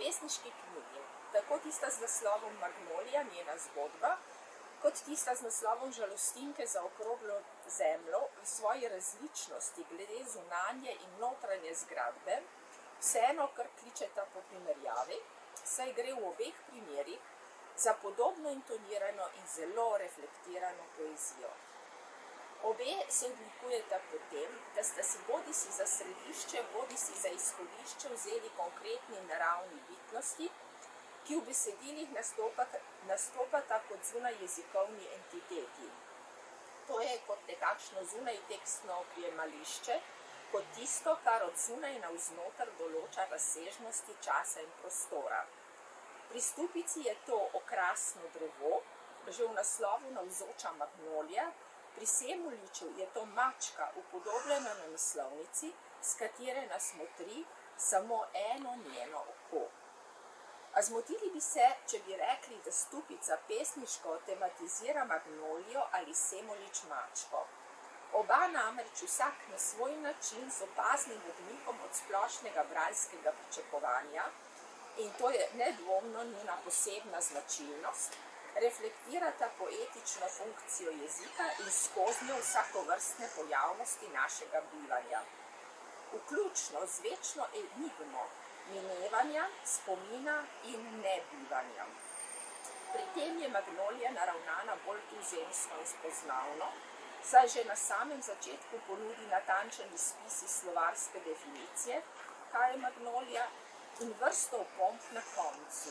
pesniški knjigi, tako tista z naslovom Magnolija, njena zgodba, kot tista z naslovom Žalostinke za okroglo zemljo, v svoji različnosti glede zunanje in notranje zgradbe, vseeno kar kličeta po primerjavi, saj gre v obeh primerih za podobno intonirano in zelo reflektirano poezijo. Obe se odlikujeta po tem, da sta si bodisi za središče, bodisi za izhodišče vzeli konkretni naravni bitnosti, ki v besedilih nastopata kot zunaj jezikovni entiteti. To je kot nekakšno zunaj tekstno oprijemališče, kot tisto, kar od zunaj navznoter določa razsežnosti časa in prostora. Pri stupici je to okrasno drevo, že v naslovu navzoča magnolija, pri Semoliču je to mačka upodobljena na naslovnici, s katere nas motri samo eno njeno oko. A zmotili bi se, če bi rekli, da stupica pesniško tematizira magnolijo ali Semolič mačko. Oba namreč vsak na svoj način z opaznim odmikom od splošnega bralskega pričakovanja, in to je nedvomno njuna posebna značilnost, reflektirata poetično funkcijo jezika in skoznjo vsakovrstne pojavnosti našega bivanja. Vključno z večno enigmo minevanja, spomina in nebivanja. Pri tem je magnolija naravnana bolj tuzemsko in spoznavno, saj že na samem začetku ponudi natančen izpis iz slovarske definicije, kaj je magnolija, in vrsto opomb na koncu.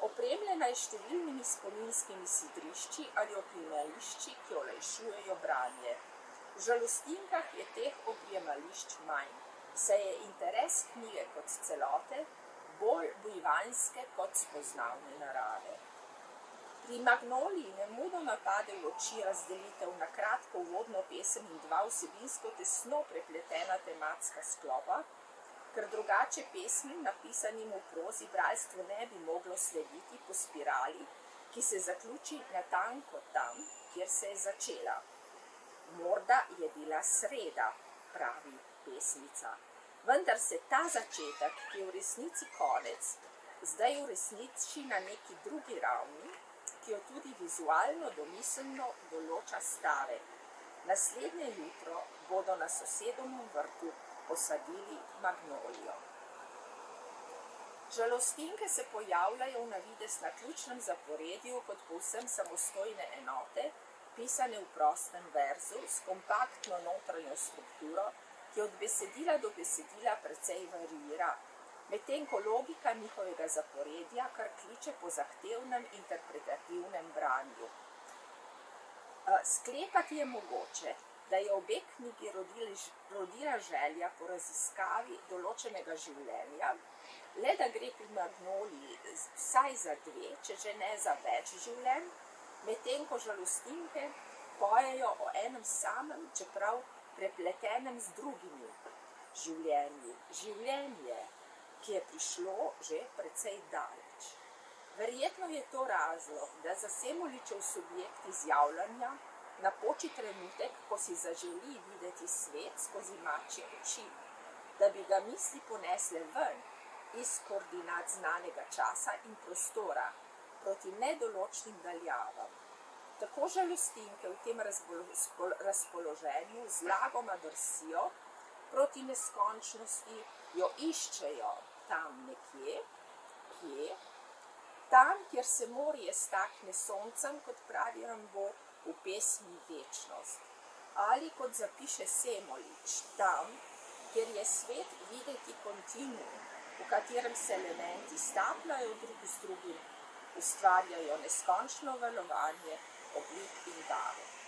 Opremljena je številnimi spominskimi sidrišči ali oprijemališči, ki olajšujejo branje. V Žalostinkah je teh oprijemališč manj, saj je interes knjige kot celote bolj bujvanske kot spoznavne narave. Pri Magnoliji nemudoma pade v oči razdelitev na kratko uvodno pesem in dva vsebinsko tesno prepletena tematska sklopa, ker drugače pesmim, napisanim v prozi, bralstvo ne bi moglo slediti po spirali, ki se zaključi natanko tam, kjer se je začela. Morda je bila sreda, pravi pesnica, vendar se ta začetek, ki je v resnici konec, zdaj uresniči na neki drugi ravni, ki jo tudi vizualno domiselno določa stavek. Naslednje jutro bodo na sosedovem vrtu posadili magnolijo. Žalostinke se pojavljajo v navidez na ključnem zaporedju kot povsem samostojne enote, pisane v prostem verzu s kompaktno notranjo strukturo, ki od besedila do besedila precej variira, medtem ko logika njihovega zaporedja kar kliče po zahtevnem interpretativnem branju. Sklepati je mogoče, da je obe knjigi rodila želja po raziskavi določenega življenja, le da gre pri Magnoliji vsaj za dve, če že ne za več življenj, medtem ko Žalostinke pojejo o enem samem, čeprav prepletenem z drugimi življenji. Življenje, ki je prišlo že precej daleč. Verjetno je to razlog, da za Semoličev subjekt izjavljanja napoči trenutek, ko si zaželi videti svet skozi mačje oči, da bi ga misli ponesle ven iz koordinat znanega časa in prostora proti nedoločnim daljavam. Tako Žalostinke v tem razpoloženju zlagoma drsijo proti neskončnosti, jo iščejo tam nekje, tam, kjer se morje stakne soncem, kot pravi Rimbaud v pesmi Večnost. Ali kot zapiše Semolič, tam, kjer je svet videti kontinuum, v katerem se elementi stapljajo drug z drugim, ustvarjajo neskončno valovanje oblik in barv.